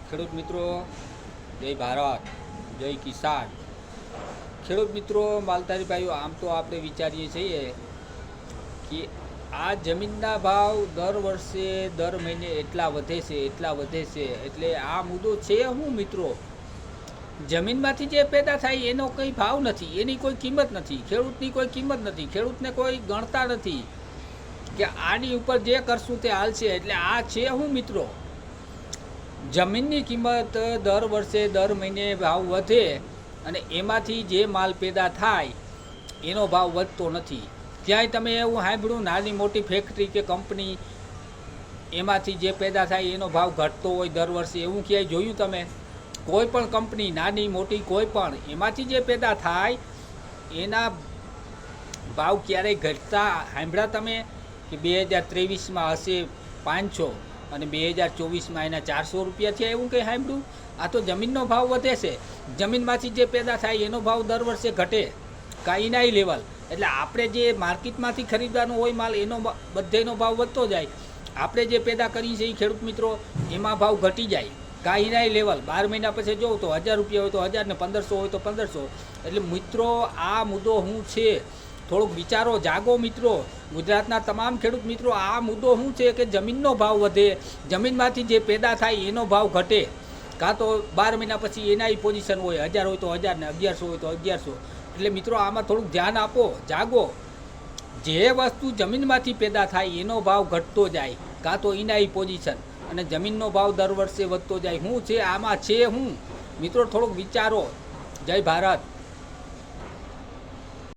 ખેડૂત મિત્રો, જય ભારત, જય કિસાન. ખેડૂત મિત્રો, માલધારી ભાઈઓ, આમ તો આપણે વિચારીએ છીએ કે આ જમીનના ભાવ દર વર્ષે દર મહિને એટલા વધે છે એટલે આ મુદ્દો છે શું મિત્રો? જમીનમાંથી જે પેદા થાય એનો કંઈ ભાવ નથી, એની કોઈ કિંમત નથી, ખેડૂતની કોઈ કિંમત નથી, ખેડૂતને કોઈ ગણતા નથી કે આની ઉપર જે કરશું તે હાલશે. એટલે આ છે શું મિત્રો? જમીનની કિંમત દર વર્ષે દર મહિને ભાવ વધે અને એમાંથી જે માલ પેદા થાય એનો ભાવ વધતો નથી. ક્યાંય તમે એવું સાંભળ્યું નાની મોટી ફેક્ટરી કે કંપની એમાંથી જે પેદા થાય એનો ભાવ ઘટતો હોય દર વર્ષે? એવું ક્યાંય જોયું તમે? કોઈ પણ કંપની નાની મોટી કોઈ પણ એમાંથી જે પેદા થાય એના ભાવ ક્યારેય ઘટતા સાંભળ્યા તમે? કે 2023માં હશે 500 અને 2024માં એના 400 રૂપિયા થયા, એવું કંઈ સાંભળ્યું? આ તો જમીનનો ભાવ વધે છે, જમીનમાંથી જે પેદા થાય એનો ભાવ દર વર્ષે ઘટે કાંઈ નાય લેવલ. એટલે આપણે જે માર્કેટમાંથી ખરીદવાનો હોય માલ એનો બધેનો ભાવ વધતો જાય, આપણે જે પેદા કરીએ છીએ ખેડૂત મિત્રો એમાં ભાવ ઘટી જાય કાંઈ નાય લેવલ. 12 મહિના પછી જોઉં તો 1000 રૂપિયા હોય તો 1000 ને 1500 હોય તો 1500. એટલે મિત્રો આ મુદ્દો શું છે? થોડુંક વિચારો, જાગો મિત્રો. ગુજરાતના તમામ ખેડૂત મિત્રો, આ મુદ્દો શું છે કે જમીનનો ભાવ વધે, જમીનમાંથી જે પેદા થાય એનો ભાવ ઘટે, કાં તો 12 મહિના પછી એના પોઝિશન હોય 1000 હોય તો 1000 ને 1100 હોય તો 1100. એટલે મિત્રો આમાં થોડુંક ધ્યાન આપો, જાગો. જે વસ્તુ જમીનમાંથી પેદા થાય એનો ભાવ ઘટતો જાય, કાં તો એના પોઝિશન, અને જમીનનો ભાવ દર વર્ષે વધતો જાય. શું છે આમાં? છે શું મિત્રો? થોડુંક વિચારો. જય ભારત.